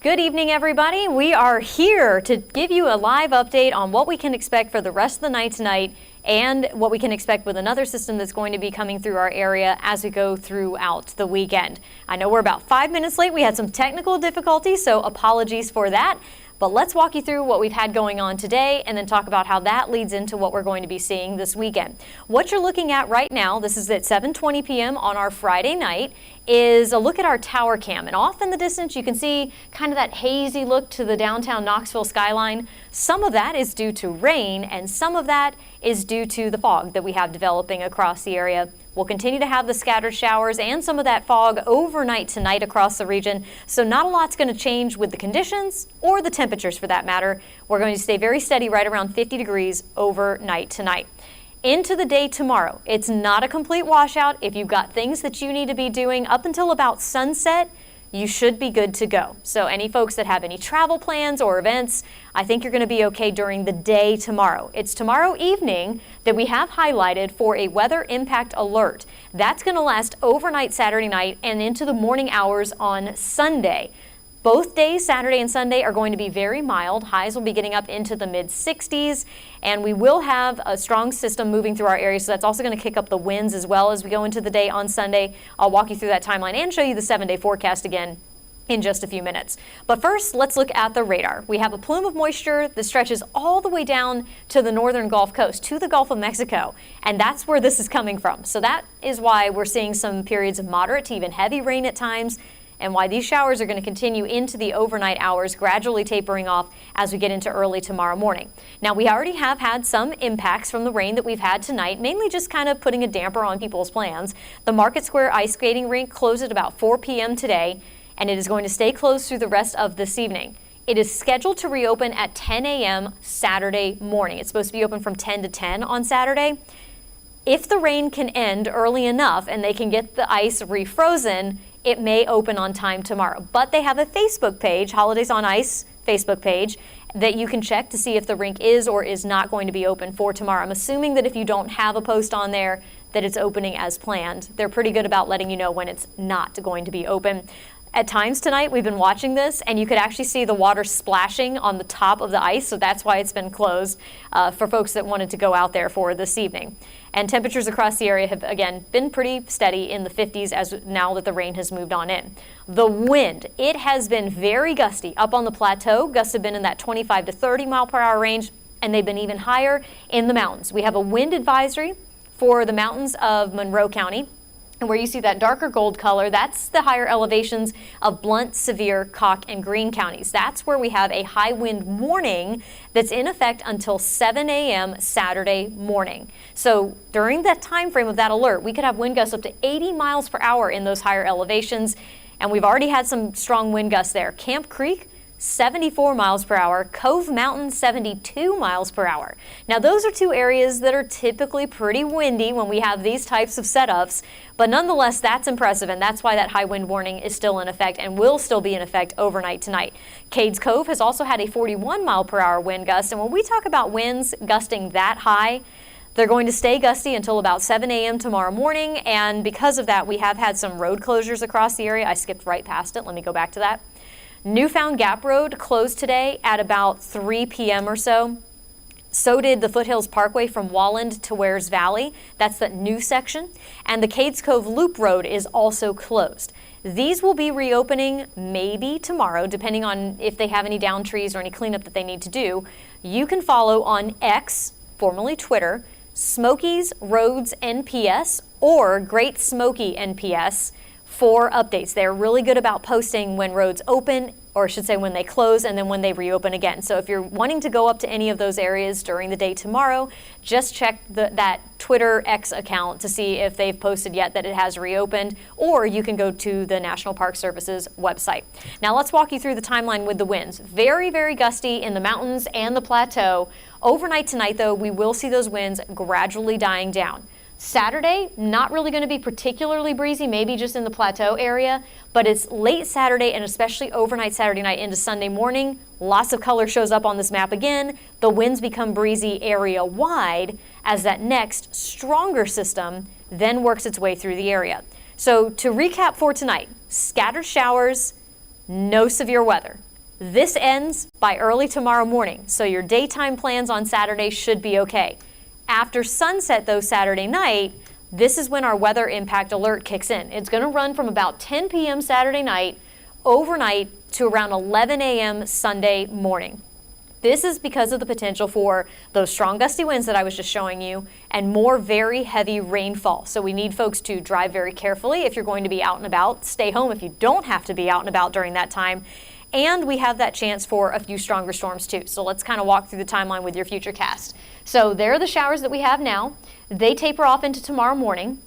Good evening, everybody. We are here to give you a live update on what we can expect for the rest of the night tonight and what we can expect with another system that's going to be coming through our area as we go throughout the weekend. I know we're about 5 minutes late. We had some technical difficulties, so apologies for that. But let's walk you through what we've had going on today and then talk about how that leads into what we're going to be seeing this weekend. What you're looking at right now, this is at 7:20 p.m. on our Friday night, is a look at our tower cam. And off in the distance, you can see kind of that hazy look to the downtown Knoxville skyline. Some of that is due to rain, and some of that is due to the fog that we have developing across the area. We'll continue to have the scattered showers and some of that fog overnight tonight across the region. So not a lot's going to change with the conditions or the temperatures for that matter. We're going to stay very steady right around 50 degrees overnight tonight. Into the day tomorrow, it's not a complete washout. If you've got things that you need to be doing up until about sunset, you should be good to go. So any folks that have any travel plans or events, I think you're going to be okay during the day tomorrow. It's tomorrow evening that we have highlighted for a weather impact alert. That's going to last overnight Saturday night and into the morning hours on Sunday. Both days, Saturday and Sunday, are going to be very mild. Highs will be getting up into the mid-60s, and we will have a strong system moving through our area, so that's also going to kick up the winds as well as we go into the day on Sunday. I'll walk you through that timeline and show you the 7-day forecast again in just a few minutes. But first, let's look at the radar. We have a plume of moisture that stretches all the way down to the northern Gulf Coast, to the Gulf of Mexico, and that's where this is coming from. So that is why we're seeing some periods of moderate to even heavy rain at times, and why these showers are going to continue into the overnight hours, gradually tapering off as we get into early tomorrow morning. Now, we already have had some impacts from the rain that we've had tonight, mainly just kind of putting a damper on people's plans. The Market Square ice skating rink closed at about 4 p.m. today, and it is going to stay closed through the rest of this evening. It is scheduled to reopen at 10 a.m. Saturday morning. It's supposed to be open from 10 to 10 on Saturday. If the rain can end early enough and they can get the ice refrozen, it may open on time tomorrow. But they have a Facebook page, Holidays on Ice Facebook page, that you can check to see if the rink is or is not going to be open for tomorrow. I'm assuming that if you don't have a post on there, that it's opening as planned. They're pretty good about letting you know when it's not going to be open. At times tonight, we've been watching this, and you could actually see the water splashing on the top of the ice, so that's why it's been closed for folks that wanted to go out there for this evening. And temperatures across the area have, again, been pretty steady in the 50s as now that the rain has moved on in. The wind, it has been very gusty. Up on the plateau, gusts have been in that 25 to 30 mile per hour range, and they've been even higher in the mountains. We have a wind advisory for the mountains of Monroe County. And where you see that darker gold color, that's the higher elevations of Blount, Sevier, Cocke, and Greene counties. That's where we have a high wind warning that's in effect until 7 a.m. Saturday morning. So during that time frame of that alert, we could have wind gusts up to 80 miles per hour in those higher elevations. And we've already had some strong wind gusts there. Camp Creek, 74 miles per hour, Cove Mountain, 72 miles per hour. Now, those are two areas that are typically pretty windy when we have these types of setups, but nonetheless, that's impressive, and that's why that high wind warning is still in effect and will still be in effect overnight tonight. Cades Cove has also had a 41 mile per hour wind gust, and when we talk about winds gusting that high, they're going to stay gusty until about 7 a.m. tomorrow morning, and because of that, we have had some road closures across the area. I skipped right past it. Let me go back to that. Newfound Gap Road closed today at about 3 p.m. or so. So did the Foothills Parkway from Walland to Wares Valley. That's the new section. And the Cades Cove Loop Road is also closed. These will be reopening maybe tomorrow, depending on if they have any downed trees or any cleanup that they need to do. You can follow on X, formerly Twitter, Smokies Roads NPS or Great Smoky NPS for updates. They're really good about posting when roads open, or I should say when they close, and then when they reopen again. So if you're wanting to go up to any of those areas during the day tomorrow, just check that Twitter X account to see if they've posted yet that it has reopened, or you can go to the National Park Service's website. Now let's walk you through the timeline with the winds. Very, very gusty in the mountains and the plateau. Overnight tonight, though, we will see those winds gradually dying down. Saturday, not really going to be particularly breezy, maybe just in the plateau area, but it's late Saturday and especially overnight Saturday night into Sunday morning. Lots of color shows up on this map again. The winds become breezy area-wide as that next stronger system then works its way through the area. So to recap for tonight, scattered showers, no severe weather. This ends by early tomorrow morning, so your daytime plans on Saturday should be okay. After sunset, though, Saturday night, this is when our weather impact alert kicks in. It's going to run from about 10 p.m. Saturday night overnight to around 11 a.m. Sunday morning. This is because of the potential for those strong gusty winds that I was just showing you and more very heavy rainfall. So we need folks to drive very carefully if you're going to be out and about. Stay home if you don't have to be out and about during that time. And we have that chance for a few stronger storms too. So let's kind of walk through the timeline with your futurecast. So there are the showers that we have now. They taper off into tomorrow morning.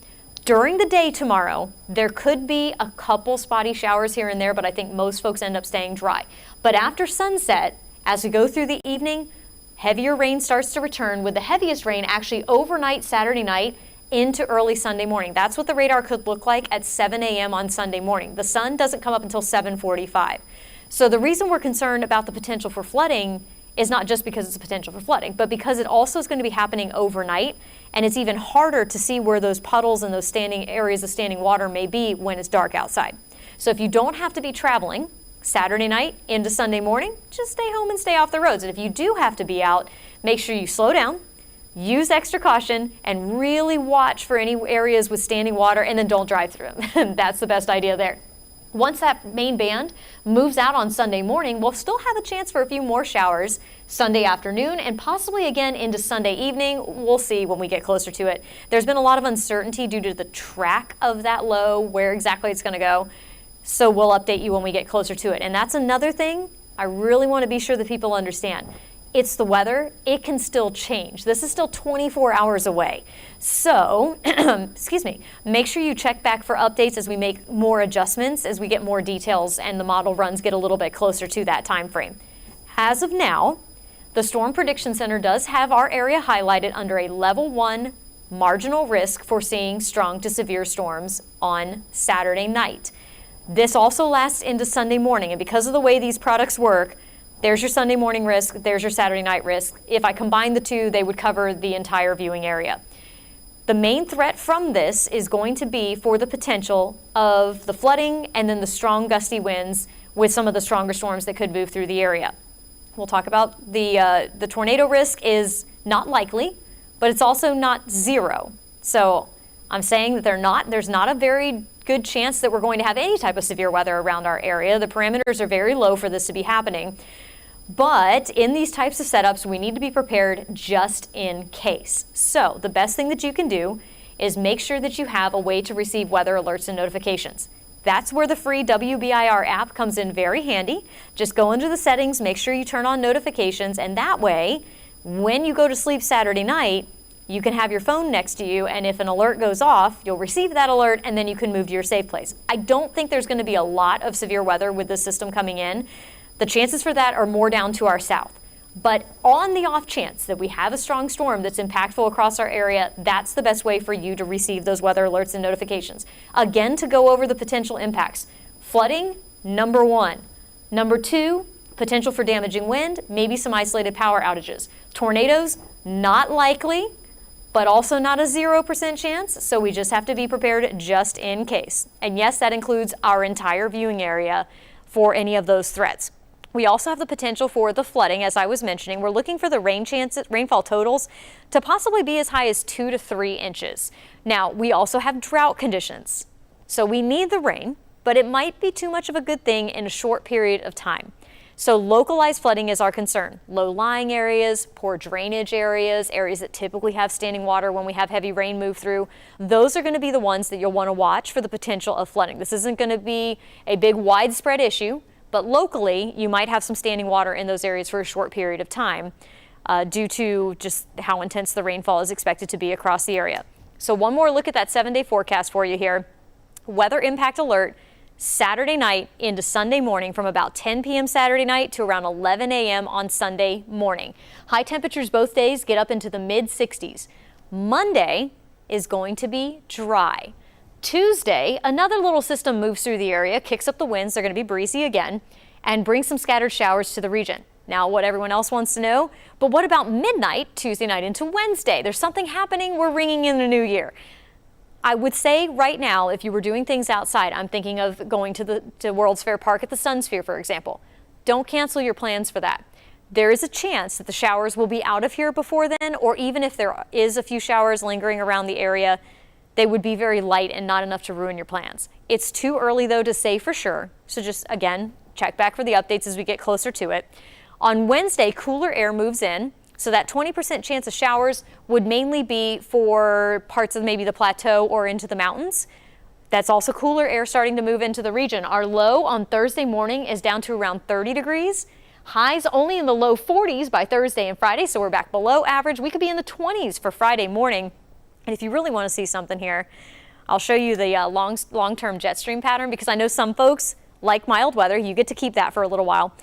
During the day tomorrow, there could be a couple spotty showers here and there, but I think most folks end up staying dry. But after sunset, as we go through the evening, heavier rain starts to return, with the heaviest rain actually overnight Saturday night into early Sunday morning. That's what the radar could look like at 7 a.m. on Sunday morning. The sun doesn't come up until 7:45. So the reason we're concerned about the potential for flooding is not just because it's a potential for flooding, but because it also is going to be happening overnight, and it's even harder to see where those puddles and those standing areas of standing water may be when it's dark outside. So if you don't have to be traveling Saturday night into Sunday morning, just stay home and stay off the roads. And if you do have to be out, make sure you slow down, use extra caution, and really watch for any areas with standing water, and then don't drive through them. That's the best idea there. Once that main band moves out on Sunday morning, we'll still have a chance for a few more showers Sunday afternoon and possibly again into Sunday evening. We'll see when we get closer to it. There's been a lot of uncertainty due to the track of that low, where exactly it's going to go. So we'll update you when we get closer to it. And that's another thing I really want to be sure that people understand. It's the weather. It can still change. This is still 24 hours away. So, excuse me, make sure you check back for updates as we make more adjustments, as we get more details and the model runs get a little bit closer to that time frame. As of now, the Storm Prediction Center does have our area highlighted under a level 1 marginal risk for seeing strong to severe storms on Saturday night. This also lasts into Sunday morning, and because of the way these products work, there's your Sunday morning risk, there's your Saturday night risk. If I combine the two, they would cover the entire viewing area. The main threat from this is going to be for the potential of the flooding and then the strong gusty winds with some of the stronger storms that could move through the area. We'll talk about the tornado risk is not likely, but it's also not zero. So I'm saying that there's not a very good chance that we're going to have any type of severe weather around our area. The parameters are very low for this to be happening. But in these types of setups, we need to be prepared just in case. So the best thing that you can do is make sure that you have a way to receive weather alerts and notifications. That's where the free WBIR app comes in very handy. Just go into the settings, make sure you turn on notifications, and that way, when you go to sleep Saturday night, you can have your phone next to you, and if an alert goes off, you'll receive that alert, and then you can move to your safe place. I don't think there's going to be a lot of severe weather with this system coming in. The chances for that are more down to our south. But on the off chance that we have a strong storm that's impactful across our area, that's the best way for you to receive those weather alerts and notifications. Again, to go over the potential impacts. Flooding, number 1. Number 2, potential for damaging wind, maybe some isolated power outages. Tornadoes, not likely, but also not a 0% chance, so we just have to be prepared just in case. And yes, that includes our entire viewing area for any of those threats. We also have the potential for the flooding, as I was mentioning. We're looking for the rainfall totals to possibly be as high as 2 to 3 inches. Now, we also have drought conditions. So we need the rain, but it might be too much of a good thing in a short period of time. So localized flooding is our concern. Low-lying areas, poor drainage areas, areas that typically have standing water when we have heavy rain move through, those are going to be the ones that you'll want to watch for the potential of flooding. This isn't going to be a big widespread issue, but locally you might have some standing water in those areas for a short period of time due to just how intense the rainfall is expected to be across the area. So one more look at that 7-day forecast for you here. Weather impact alert Saturday night into Sunday morning from about 10 p.m. Saturday night to around 11 a.m. on Sunday morning. High temperatures both days get up into the mid-60s. Monday is going to be dry. Tuesday, another little system moves through the area, kicks up the winds, they're going to be breezy again, and bring some scattered showers to the region. Now, what everyone else wants to know, but what about midnight, Tuesday night into Wednesday? There's something happening, we're ringing in the new year. I would say right now, if you were doing things outside, I'm thinking of going to World's Fair Park at the Sun Sphere, for example. don't cancel your plans for that. There is a chance that the showers will be out of here before then, or even if there is a few showers lingering around the area, they would be very light and not enough to ruin your plans. It's too early though to say for sure. So just again, check back for the updates as we get closer to it. On Wednesday, cooler air moves in. So that 20% chance of showers would mainly be for parts of maybe the plateau or into the mountains. That's also cooler air starting to move into the region. Our low on Thursday morning is down to around 30 degrees. Highs only in the low 40s by Thursday and Friday, so we're back below average. We could be in the 20s for Friday morning. And if you really want to see something here, I'll show you the long-term jet stream pattern, because I know some folks like mild weather. You get to keep that for a little while.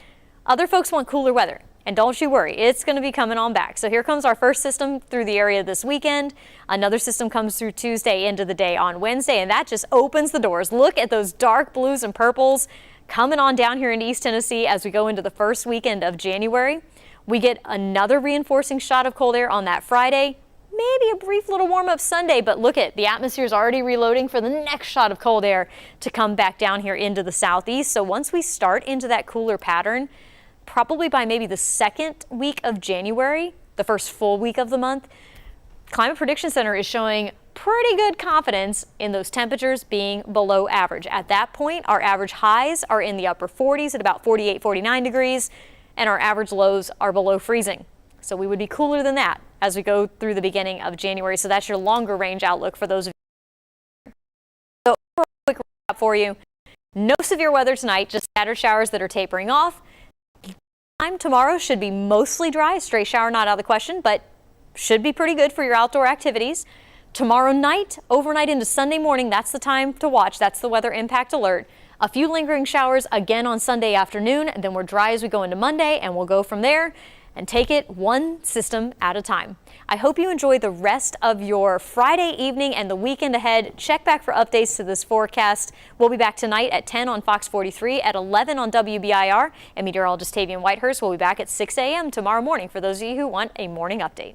Other folks want cooler weather. And don't you worry, it's going to be coming on back. So here comes our first system through the area this weekend. Another system comes through Tuesday into the day on Wednesday, and that just opens the doors. Look at those dark blues and purples coming on down here into East Tennessee as we go into the first weekend of January. We get another reinforcing shot of cold air on that Friday. Maybe a brief little warm up Sunday, but look at the atmosphere is already reloading for the next shot of cold air to come back down here into the southeast. So once we start into that cooler pattern, probably by maybe the second week of January, the first full week of the month, Climate Prediction Center is showing pretty good confidence in those temperatures being below average. At that point, our average highs are in the upper 40s at about 48, 49 degrees, and our average lows are below freezing. So we would be cooler than that as we go through the beginning of January. So that's your longer range outlook for those of you. So a quick recap for you. No severe weather tonight, just scattered showers that are tapering off. Time tomorrow should be mostly dry. Stray shower not out of the question, but should be pretty good for your outdoor activities. Tomorrow night, overnight into Sunday morning, that's the time to watch. That's the weather impact alert. A few lingering showers again on Sunday afternoon, and then we're dry as we go into Monday, and we'll go from there and take it one system at a time. I hope you enjoy the rest of your Friday evening and the weekend ahead. Check back for updates to this forecast. We'll be back tonight at 10 on Fox 43, at 11 on WBIR, and meteorologist Tavian Whitehurst will be back at 6 a.m. tomorrow morning for those of you who want a morning update.